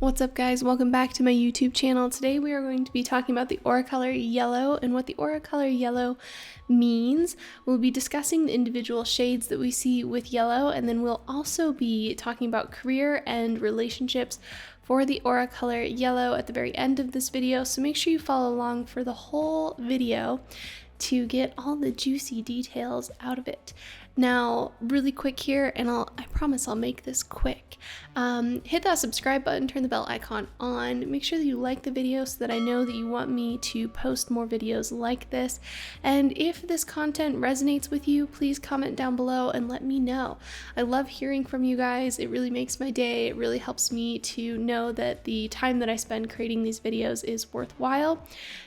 What's up, guys? Welcome back to my YouTube channel. Today we are going to be talking about the aura color yellow and what the aura color yellow means. We'll be discussing the individual shades that we see with yellow, and then we'll also be talking about career and relationships for the aura color yellow at the very end of this video. So make sure you follow along for the whole video to get all the juicy details out of it. Now, really quick here, and I promise I'll make this quick. Hit that subscribe button, turn the bell icon on, make sure that you like the video so that I know that you want me to post more videos like this. And if this content resonates with you, please comment down below and let me know. I love hearing from you guys. It really makes my day. It really helps me to know that the time that I spend creating these videos is worthwhile.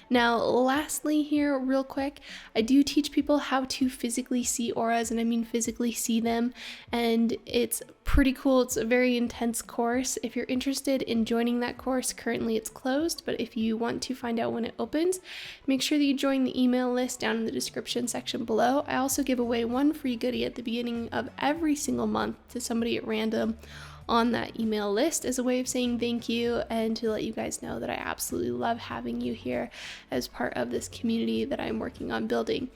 Now, lastly here, real quick, I do teach people how to physically see auras, and I mean physically see them, and it's pretty cool. It's a very intense course. If you're interested in joining that course, currently it's closed, but if you want to find out when it opens, make sure that you join the email list down in the description section below. I also give away one free goodie at the beginning of every single month to somebody at random on that email list as a way of saying thank you and to let you guys know that I absolutely love having you here as part of this community that I'm working on building.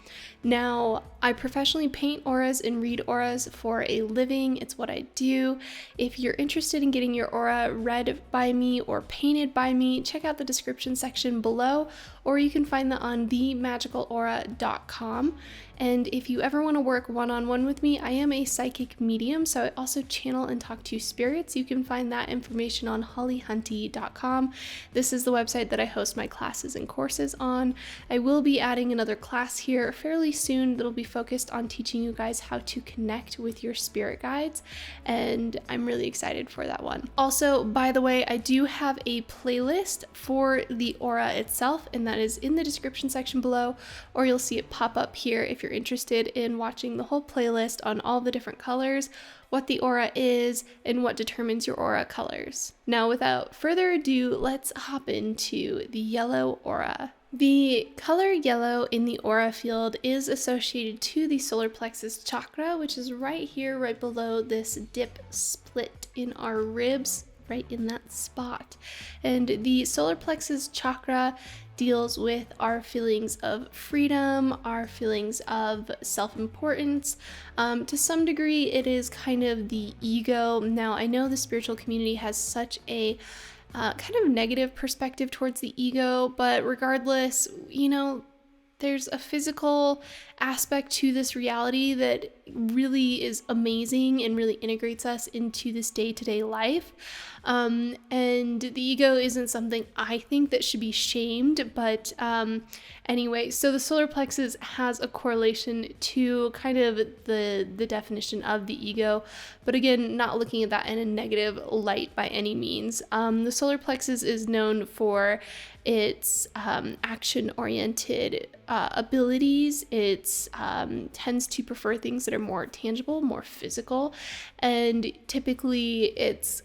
Now, I professionally paint auras and read auras for a living. It's what I do. If you're interested in getting your aura read by me or painted by me, check out the description section below, or you can find that on themagicalaura.com. And if you ever want to work one-on-one with me, I am a psychic medium, so I also channel and talk to spirits. You can find that information on hollyhunty.com. This is the website that I host my classes and courses on. I will be adding another class here fairly soon that'll be focused on teaching you guys how to connect with your spirit guides, and I'm really excited for that one. Also, by the way, I do have a playlist for the aura itself, and that is in the description section below, or you'll see it pop up here if you're interested in watching the whole playlist on all the different colors, what the aura is, and what determines your aura colors. Now, without further ado, let's hop into the yellow aura. The color yellow in the aura field is associated to the solar plexus chakra, which is right here, right below this dip split in our ribs, right in that spot. And the solar plexus chakra deals with our feelings of freedom, our feelings of self-importance. To some degree, it is kind of the ego. Now, I know the spiritual community has such a kind of negative perspective towards the ego, but regardless, there's a physical aspect to this reality that really is amazing and really integrates us into this day-to-day life. And the ego isn't something I think that should be shamed, but anyway, so the solar plexus has a correlation to kind of the definition of the ego, but again, not looking at that in a negative light by any means. The solar plexus is known for its action-oriented abilities. It tends to prefer things that are more tangible, more physical, and typically it's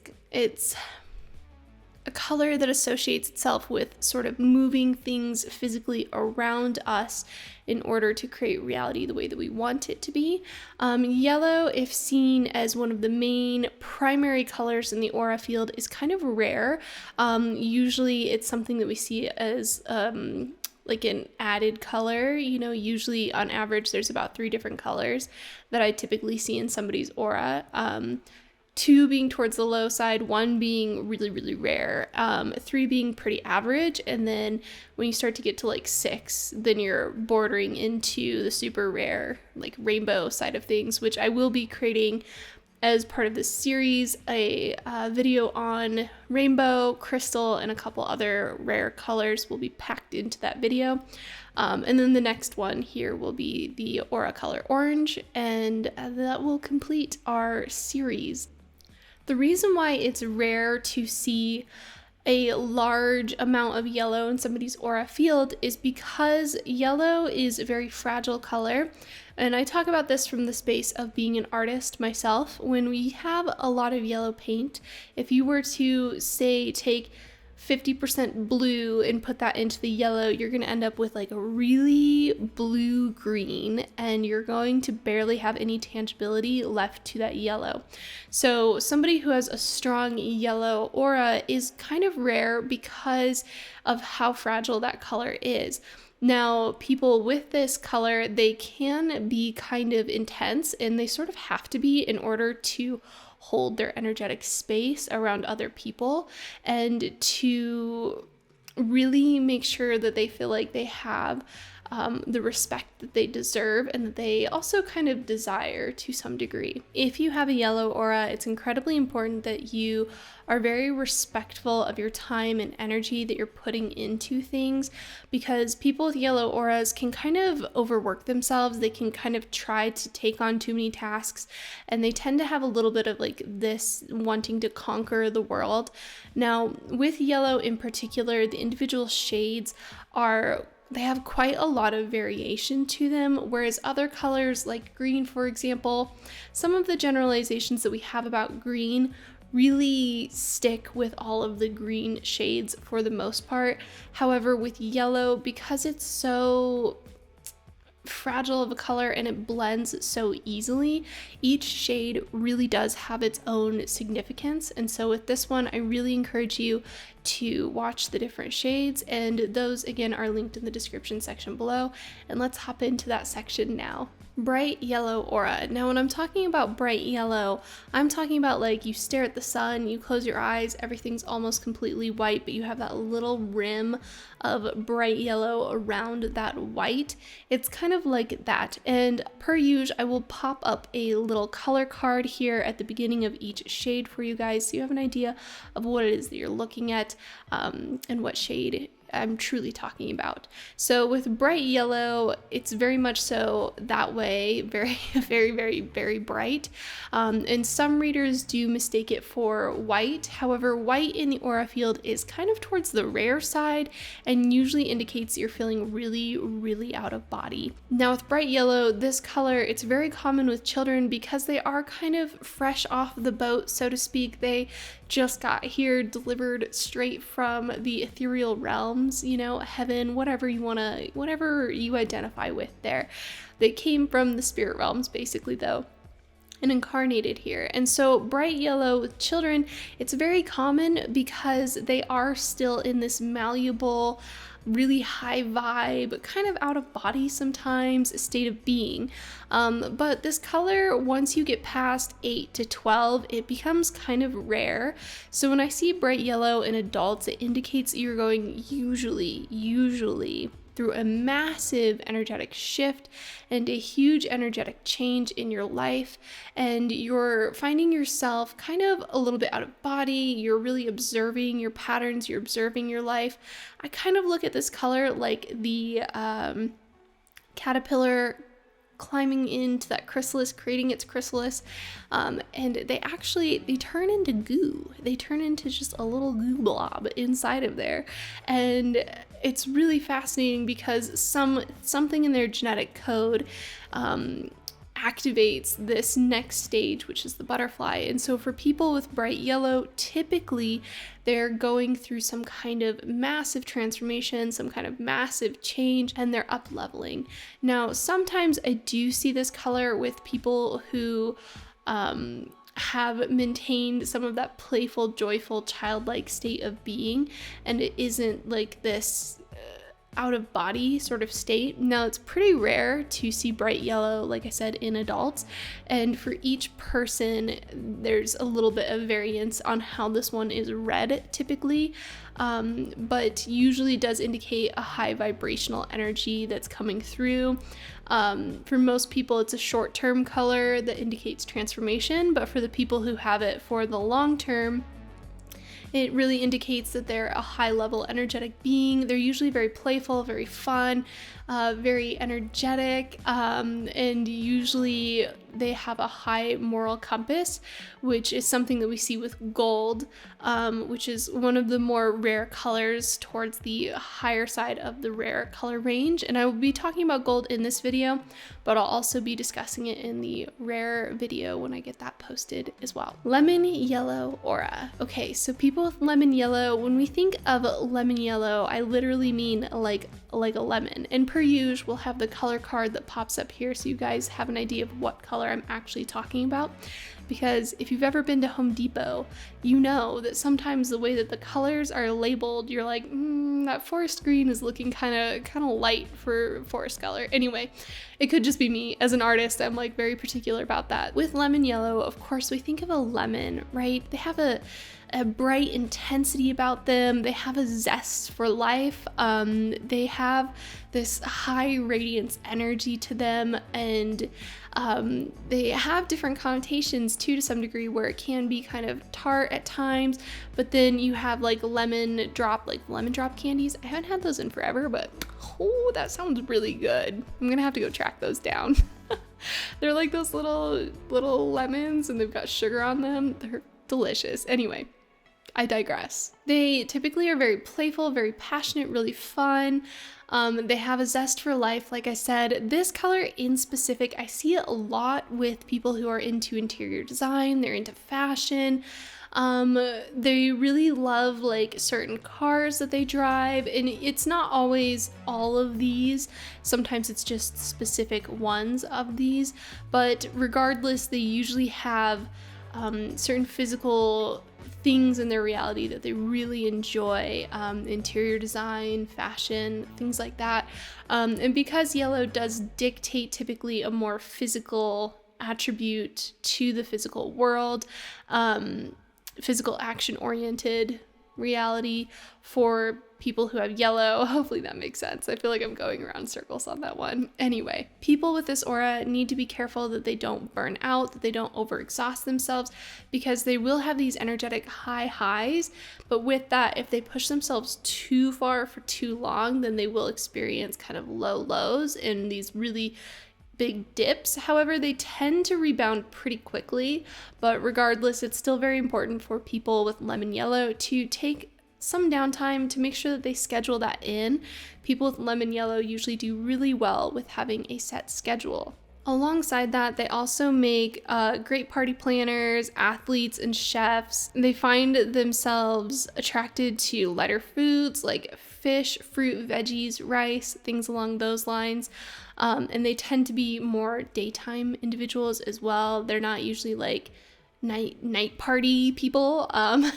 a color that associates itself with sort of moving things physically around us in order to create reality the way that we want it to be. Yellow, if seen as one of the main primary colors in the aura field, is kind of rare. Usually it's something that we see as like an added color. Usually on average there's about 3 different colors that I typically see in somebody's aura. 2 being towards the low side, 1 being really, really rare, 3 being pretty average, and then when you start to get to like 6, then you're bordering into the super rare, like rainbow side of things, which I will be creating as part of this series, a video on rainbow, crystal, and a couple other rare colors will be packed into that video. And then the next one here will be the aura color orange, and that will complete our series. The reason why it's rare to see a large amount of yellow in somebody's aura field is because yellow is a very fragile color. And I talk about this from the space of being an artist myself. When we have a lot of yellow paint, if you were to say take 50% blue and put that into the yellow, you're going to end up with like a really blue green, and you're going to barely have any tangibility left to that yellow. So somebody who has a strong yellow aura is kind of rare because of how fragile that color is. Now, people with this color, they can be kind of intense, and they sort of have to be in order to hold their energetic space around other people and to really make sure that they feel like they have the respect that they deserve and that they also kind of desire to some degree. If you have a yellow aura, it's incredibly important that you are very respectful of your time and energy that you're putting into things, because people with yellow auras can kind of overwork themselves. They can kind of try to take on too many tasks, and they tend to have a little bit of like this wanting to conquer the world. Now, with yellow in particular, the individual shades they have quite a lot of variation to them, whereas other colors like green, for example, some of the generalizations that we have about green really stick with all of the green shades for the most part. However, with yellow, because it's so fragile of a color and it blends so easily, each shade really does have its own significance. And so with this one, I really encourage you to watch the different shades, and those again are linked in the description section below. And let's hop into that section now. Bright yellow aura. Now, when I'm talking about bright yellow, I'm talking about like you stare at the sun, you close your eyes, everything's almost completely white, but you have that little rim of bright yellow around that white. It's kind of like that. And per usual, I will pop up a little color card here at the beginning of each shade for you guys, so you have an idea of what it is that you're looking at and what shade I'm truly talking about. So with bright yellow, it's very much so that way, very, very, very, very bright. And some readers do mistake it for white. However, white in the aura field is kind of towards the rare side and usually indicates you're feeling really, really out of body. Now with bright yellow, this color, it's very common with children because they are kind of fresh off the boat, so to speak. They just got here delivered straight from the ethereal realms, you know, heaven, whatever you identify with there. They came from the spirit realms basically though, and incarnated here. And so bright yellow with children, it's very common because they are still in this malleable, really high vibe, kind of out of body sometimes state of being. But this color, once you get past 8 to 12, it becomes kind of rare. So when I see bright yellow in adults, it indicates you're going usually through a massive energetic shift and a huge energetic change in your life, and you're finding yourself kind of a little bit out of body. You're really observing your patterns, you're observing your life. I kind of look at this color like the caterpillar climbing into that chrysalis, creating its chrysalis, and they turn into goo. They turn into just a little goo blob inside of there, and it's really fascinating because something in their genetic code activates this next stage, which is the butterfly. And so for people with bright yellow, typically they're going through some kind of massive transformation, some kind of massive change, and they're up leveling. Now, sometimes I do see this color with people who have maintained some of that playful, joyful, childlike state of being, and it isn't like this out of body sort of state. Now, it's pretty rare to see bright yellow, like I said, in adults, and for each person there's a little bit of variance on how this one is read typically, but usually does indicate a high vibrational energy that's coming through. For most people it's a short-term color that indicates transformation, but for the people who have it for the long term, it really indicates that they're a high-level energetic being. They're usually very playful, very fun, very energetic, and usually they have a high moral compass, which is something that we see with gold, which is one of the more rare colors towards the higher side of the rare color range. And I will be talking about gold in this video, but I'll also be discussing it in the rare video when I get that posted as well. Lemon yellow aura. Okay, so people with lemon yellow, when we think of lemon yellow, I literally mean like a lemon. And per usual, we'll have the color card that pops up here so you guys have an idea of what color I'm actually talking about. Because if you've ever been to Home Depot, you know that sometimes the way that the colors are labeled, you're like, that forest green is looking kind of light for forest color. Anyway, it could just be me. As an artist, I'm like very particular about that. With lemon yellow, of course, we think of a lemon, right? They have a bright intensity about them. They have a zest for life. They have this high radiance energy to them, and they have different connotations too, to some degree, where it can be kind of tart at times, but then you have like lemon drop candies. I haven't had those in forever, but oh, that sounds really good. I'm gonna have to go track those down. They're like those little lemons, and they've got sugar on them. They're delicious. Anyway, I digress. They typically are very playful, very passionate, really fun. They have a zest for life, like I said. This color in specific, I see it a lot with people who are into interior design, they're into fashion. They really love like certain cars that they drive, and it's not always all of these. Sometimes it's just specific ones of these, but regardless, they usually have certain physical things in their reality that they really enjoy, interior design, fashion, things like that. And because yellow does dictate typically a more physical attribute to the physical world, physical action oriented reality for people who have yellow. Hopefully that makes sense. I feel like I'm going around circles on that one. Anyway, people with this aura need to be careful that they don't burn out, that they don't overexhaust themselves, because they will have these energetic high highs. But with that, if they push themselves too far for too long, then they will experience kind of low lows and these really big dips. However, they tend to rebound pretty quickly, but regardless, it's still very important for people with lemon yellow to take some downtime to make sure that they schedule that in. People with lemon yellow usually do really well with having a set schedule. Alongside that, they also make great party planners, athletes, and chefs. They find themselves attracted to lighter foods like fish, fruit, veggies, rice, things along those lines. And they tend to be more daytime individuals as well. They're not usually like night party people.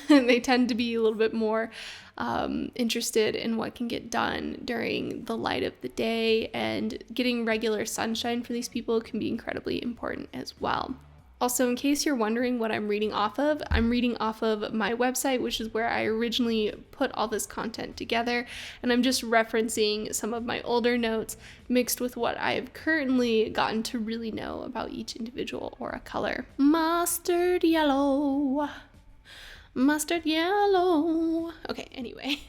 They tend to be a little bit more interested in what can get done during the light of the day, and getting regular sunshine for these people can be incredibly important as well. Also, in case you're wondering what I'm reading off of, I'm reading off of my website, which is where I originally put all this content together, and I'm just referencing some of my older notes mixed with what I've currently gotten to really know about each individual aura color. Mustard yellow. Okay, anyway.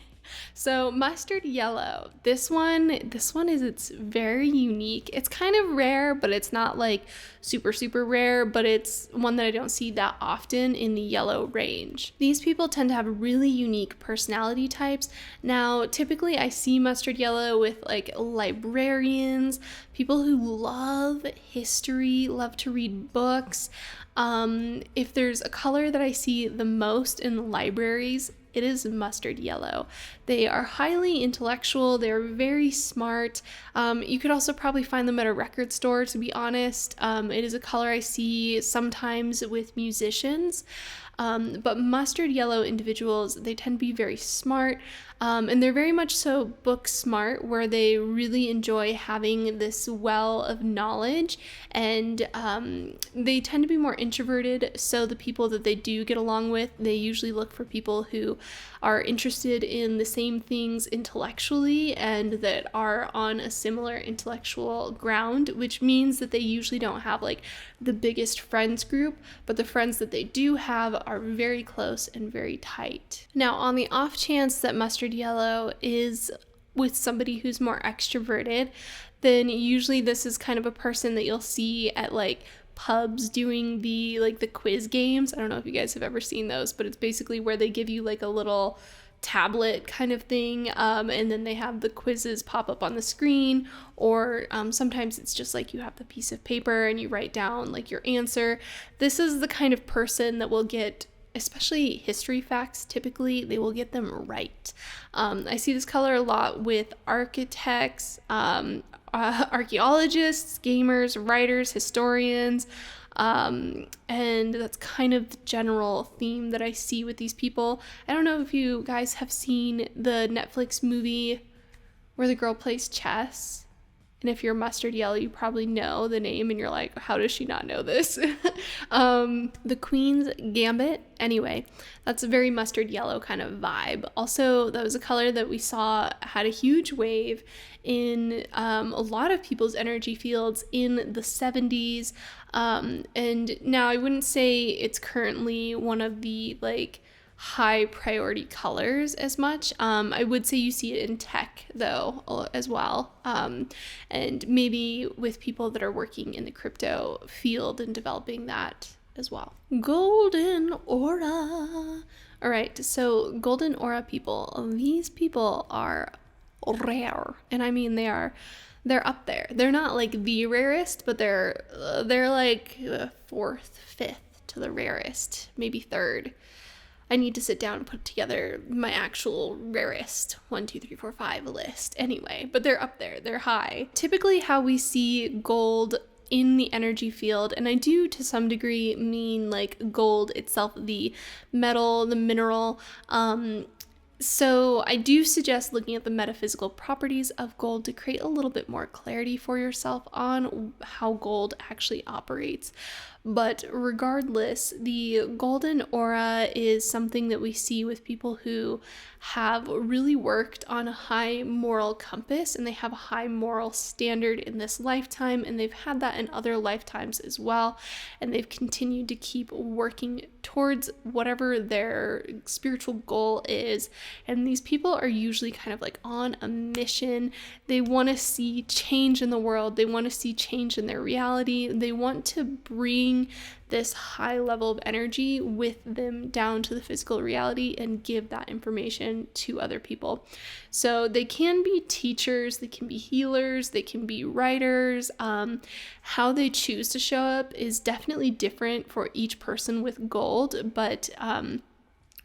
So mustard yellow, this one is, it's very unique. It's kind of rare, but it's not like super rare, but it's one that I don't see that often in the yellow range. These people tend to have really unique personality types. Now, typically I see mustard yellow with like librarians, people who love history, love to read books. If there's a color that I see the most in the libraries, it is mustard yellow. They are highly intellectual. They're very smart. You could also probably find them at a record store, to be honest. It is a color I see sometimes with musicians. But mustard yellow individuals, they tend to be very smart, and they're very much so book smart, where they really enjoy having this well of knowledge, and they tend to be more introverted. So the people that they do get along with, they usually look for people who are interested in the same things intellectually and that are on a similar intellectual ground, which means that they usually don't have like the biggest friends group, but the friends that they do have are very close and very tight. Now, on the off chance that mustard yellow is with somebody who's more extroverted, then usually this is kind of a person that you'll see at like pubs doing the quiz games. I don't know if you guys have ever seen those, but it's basically where they give you like a little tablet kind of thing, and then they have the quizzes pop up on the screen, or sometimes it's just like you have the piece of paper and you write down like your answer. This is the kind of person that will get, especially history facts, typically they will get them right. I see this color a lot with architects, archaeologists, gamers, writers, historians, and that's kind of the general theme that I see with these people. I don't know if you guys have seen the Netflix movie where the girl plays chess. And if you're mustard yellow, you probably know the name and you're like, how does she not know this? The Queen's Gambit. Anyway, that's a very mustard yellow kind of vibe. Also, that was a color that we saw had a huge wave in a lot of people's energy fields in the 70s. And now I wouldn't say it's currently one of the high priority colors as much. I would say you see it in tech though as well, and maybe with people that are working in the crypto field and developing that as well. Golden aura. All right, so golden aura people, these people are rare, and I mean they're up there. They're not like the rarest, but they're like fourth, fifth to the rarest, maybe third. I need to sit down and put together my actual rarest 1, 2, 3, 4, 5 list anyway, but they're up there, they're high. Typically how we see gold in the energy field, and I do to some degree mean like gold itself, the metal, the mineral, so I do suggest looking at the metaphysical properties of gold to create a little bit more clarity for yourself on how gold actually operates. But regardless, the golden aura is something that we see with people who have really worked on a high moral compass, and they have a high moral standard in this lifetime, and they've had that in other lifetimes as well, and they've continued to keep working towards whatever their spiritual goal is. And these people are usually kind of like on a mission. They want to see change in the world. They want to see change in their reality. They want to bring this high level of energy with them down to the physical reality and give that information to other people. So they can be teachers, they can be healers, they can be writers. How they choose to show up is definitely different for each person with gold, but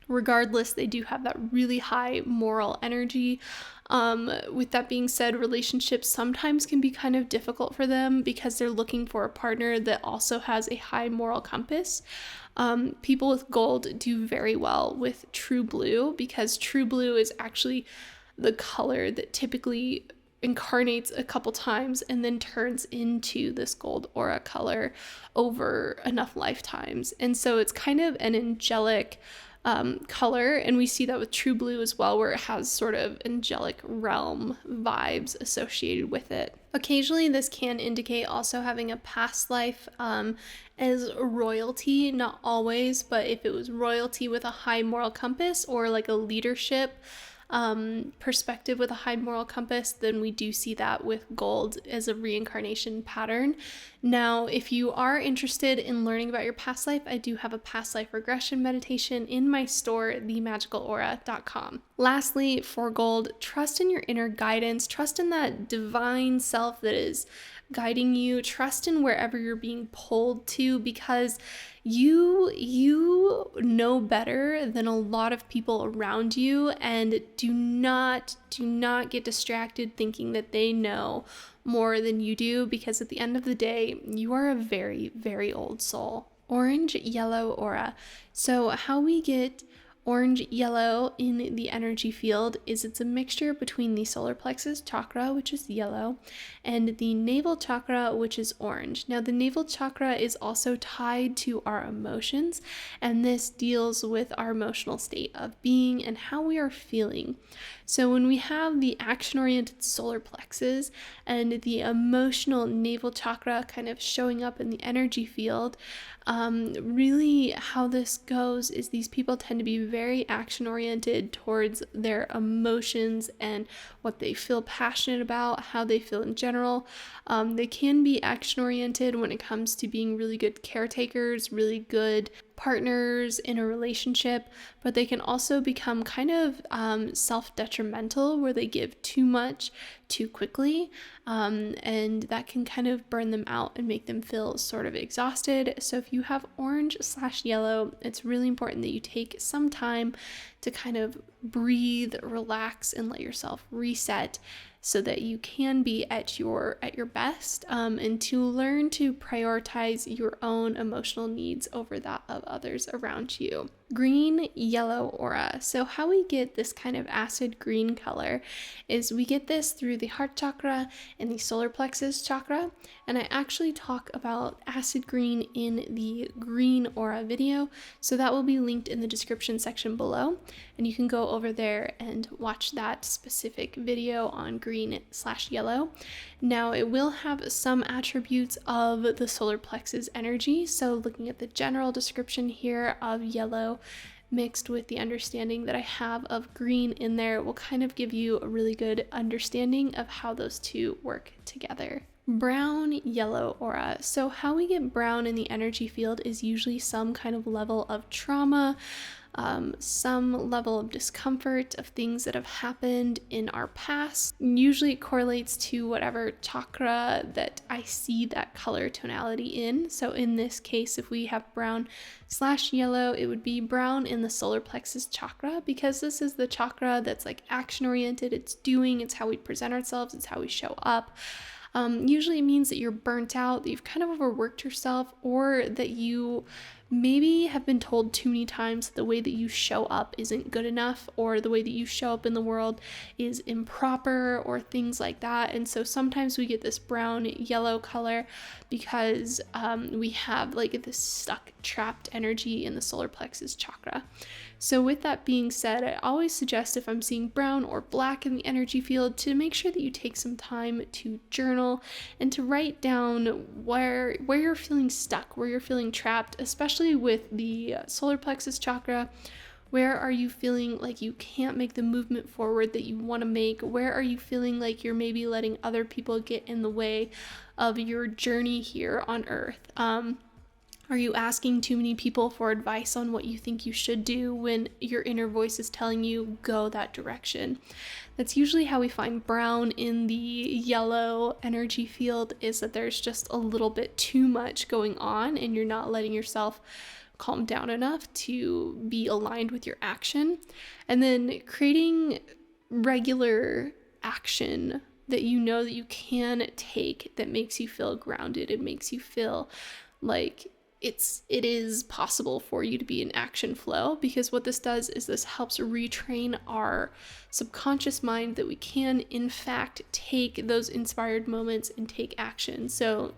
regardless, they do have that really high moral energy. With that being said, relationships sometimes can be kind of difficult for them because they're looking for a partner that also has a high moral compass. People with gold do very well with true blue because true blue is actually the color that typically incarnates a couple times and then turns into this gold aura color over enough lifetimes. And so it's kind of an angelic color, and we see that with true blue as well, where it has sort of angelic realm vibes associated with it. Occasionally this can indicate also having a past life as royalty, not always, but if it was royalty with a high moral compass or like a leadership perspective with a high moral compass, then we do see that with gold as a reincarnation pattern. Now, if you are interested in learning about your past life, I do have a past life regression meditation in my store, themagicalaura.com. Lastly, for gold, trust in your inner guidance, trust in that divine self that is guiding you, trust in wherever you're being pulled to, because you know better than a lot of people around you, and do not get distracted thinking that they know more than you do, because at the end of the day, you are a very, very old soul. Orange yellow aura. So how we get orange yellow in the energy field is it's a mixture between the solar plexus chakra, which is yellow, and the navel chakra, which is orange. Now, the navel chakra is also tied to our emotions, and this deals with our emotional state of being and how we are feeling. So when we have the action-oriented solar plexus and the emotional navel chakra kind of showing up in the energy field, really how this goes is these people tend to be very action oriented towards their emotions and what they feel passionate about, how they feel in general. They can be action oriented when it comes to being really good caretakers, really good partners in a relationship, but they can also become kind of self-detrimental, where they give too much too quickly, and that can kind of burn them out and make them feel sort of exhausted. So if you have orange/yellow, it's really important that you take some time to kind of breathe, relax, and let yourself reset, so that you can be at your best, and to learn to prioritize your own emotional needs over that of others around you. Green-yellow aura. So how we get this kind of acid green color is we get this through the heart chakra and the solar plexus chakra. And I actually talk about acid green in the green aura video, so that will be linked in the description section below, and you can go over there and watch that specific video on green/yellow. Now, it will have some attributes of the solar plexus energy, so looking at the general description here of yellow mixed with the understanding that I have of green in there will kind of give you a really good understanding of how those two work together. Brown-yellow aura. So how we get brown in the energy field is usually some kind of level of trauma, some level of discomfort of things that have happened in our past. Usually it correlates to whatever chakra that I see that color tonality in. So in this case, if we have brown/yellow, it would be brown in the solar plexus chakra, because this is the chakra that's like action oriented. It's doing, it's how we present ourselves, it's how we show up. Usually it means that you're burnt out, that you've kind of overworked yourself, or that you maybe have been told too many times that the way that you show up isn't good enough, or the way that you show up in the world is improper, or things like that. And so sometimes we get this brown-yellow color because we have like this stuck, trapped energy in the solar plexus chakra. So with that being said, I always suggest, if I'm seeing brown or black in the energy field, to make sure that you take some time to journal and to write down where you're feeling stuck, where you're feeling trapped, especially with the solar plexus chakra. Where are you feeling like you can't make the movement forward that you want to make? Where are you feeling like you're maybe letting other people get in the way of your journey here on Earth? Are you asking too many people for advice on what you think you should do when your inner voice is telling you go that direction? That's usually how we find brown in the yellow energy field, is that there's just a little bit too much going on and you're not letting yourself calm down enough to be aligned with your action. And then creating regular action that you know that you can take that makes you feel grounded. It makes you feel like it is possible for you to be in action flow, because what this does is this helps retrain our subconscious mind that we can in fact take those inspired moments and take action. So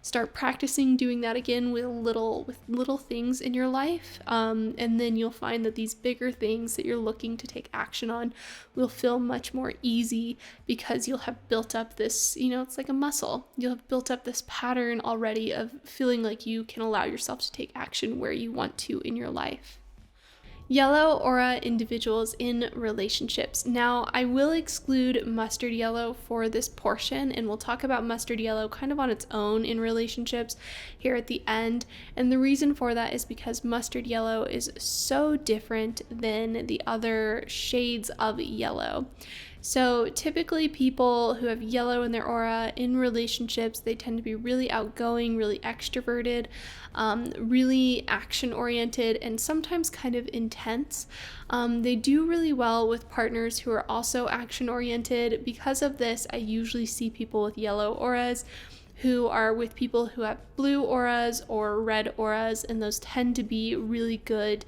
start practicing doing that again with little things in your life, and then you'll find that these bigger things that you're looking to take action on will feel much more easy, because you'll have built up this, it's like a muscle. You'll have built up this pattern already of feeling like you can allow yourself to take action where you want to in your life. Yellow aura individuals in relationships. Now, I will exclude mustard yellow for this portion, and we'll talk about mustard yellow kind of on its own in relationships here at the end. And the reason for that is because mustard yellow is so different than the other shades of yellow. So typically people who have yellow in their aura in relationships, they tend to be really outgoing, really extroverted, really action-oriented, and sometimes kind of intense. They do really well with partners who are also action-oriented. Because of this, I usually see people with yellow auras who are with people who have blue auras or red auras, and those tend to be really good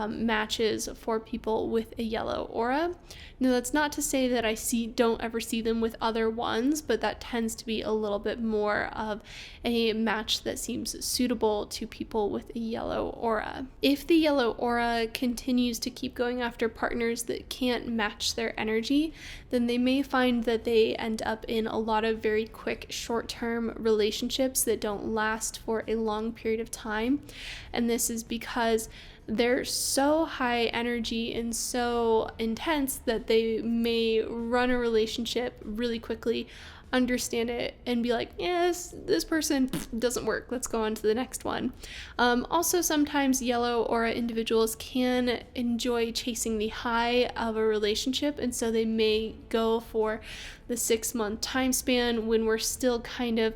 matches for people with a yellow aura. Now, that's not to say that I don't ever see them with other ones, but that tends to be a little bit more of a match that seems suitable to people with a yellow aura. If the yellow aura continues to keep going after partners that can't match their energy, then they may find that they end up in a lot of very quick short-term relationships that don't last for a long period of time. And this is because they're so high energy and so intense that they may run a relationship really quickly, understand it, and be like, yes, this person doesn't work, let's go on to the next one. Also, sometimes yellow aura individuals can enjoy chasing the high of a relationship, and so they may go for the 6-month time span when we're still kind of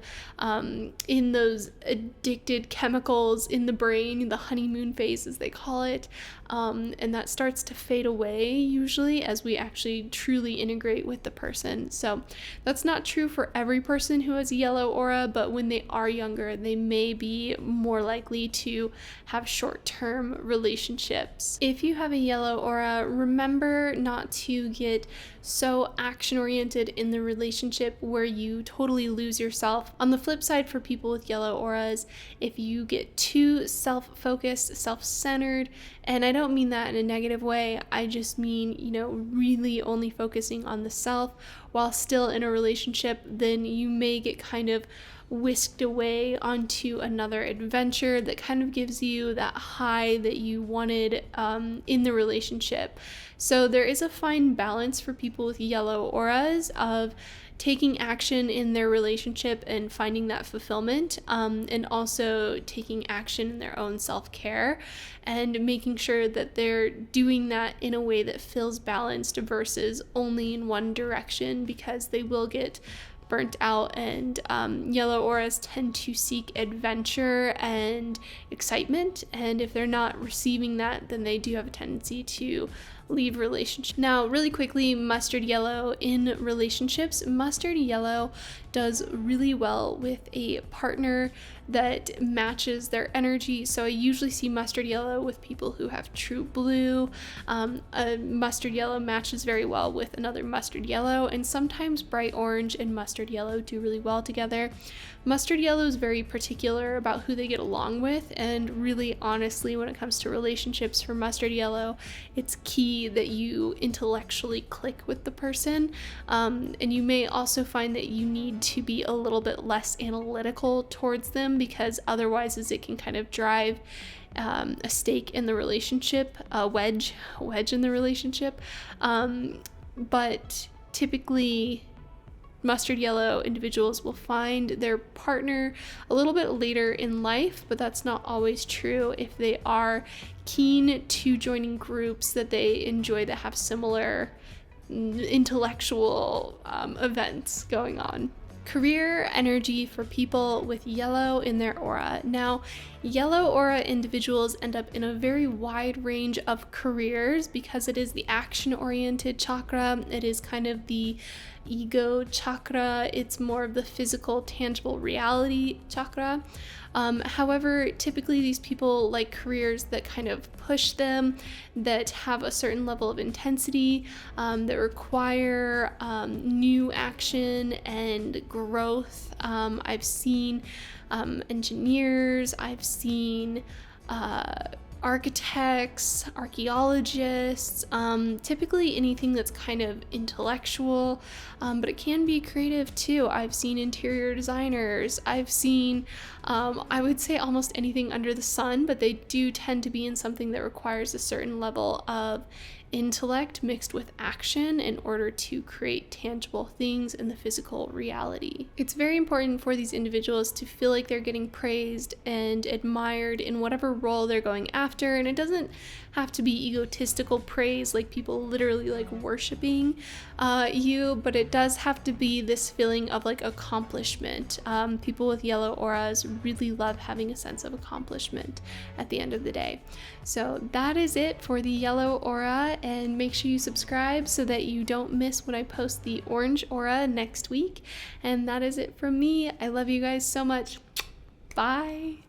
in those addicted chemicals in the brain, the honeymoon phase as they call it, and that starts to fade away usually as we actually truly integrate with the person. So that's not true for every person who has a yellow aura, but when they are younger, they may be more likely to have short-term relationships. If you have a yellow aura, remember not to get so action-oriented in the relationship where you totally lose yourself. On the flip side, for people with yellow auras, if you get too self-focused, self-centered, and I don't mean that in a negative way, I just mean, really only focusing on the self while still in a relationship, then you may get kind of whisked away onto another adventure that kind of gives you that high that you wanted in the relationship. So there is a fine balance for people with yellow auras of taking action in their relationship and finding that fulfillment, and also taking action in their own self-care and making sure that they're doing that in a way that feels balanced versus only in one direction, because they will get burnt out, and yellow auras tend to seek adventure and excitement, and if they're not receiving that, then they do have a tendency to leave relationships. Now, really quickly, mustard yellow in relationships. Mustard yellow does really well with a partner that matches their energy. So I usually see mustard yellow with people who have true blue. A mustard yellow matches very well with another mustard yellow, and sometimes bright orange and mustard yellow do really well together. Mustard yellow is very particular about who they get along with, and really honestly, when it comes to relationships for mustard yellow, it's key that you intellectually click with the person, and you may also find that you need to be a little bit less analytical towards them, because otherwise it can kind of drive a stake in the relationship, a wedge in the relationship, but typically mustard yellow individuals will find their partner a little bit later in life, but that's not always true if they are keen to joining groups that they enjoy that have similar intellectual events going on. Career energy for people with yellow in their aura. Now, yellow aura individuals end up in a very wide range of careers because it is the action-oriented chakra. It is kind of the ego chakra. It's more of the physical, tangible reality chakra. However, typically these people like careers that kind of push them, that have a certain level of intensity, that require new action and growth. I've seen engineers, I've seen architects, archaeologists, typically anything that's kind of intellectual, but it can be creative too. I've seen interior designers, I've seen, I would say almost anything under the sun, but they do tend to be in something that requires a certain level of intellect mixed with action in order to create tangible things in the physical reality. It's very important for these individuals to feel like they're getting praised and admired in whatever role they're going after, and it doesn't have to be egotistical praise, like people literally like worshiping you, but it does have to be this feeling of like accomplishment. People with yellow auras really love having a sense of accomplishment at the end of the day. So that is it for the yellow aura, and make sure you subscribe so that you don't miss when I post the orange aura next week. And that is it from me. I love you guys so much. Bye.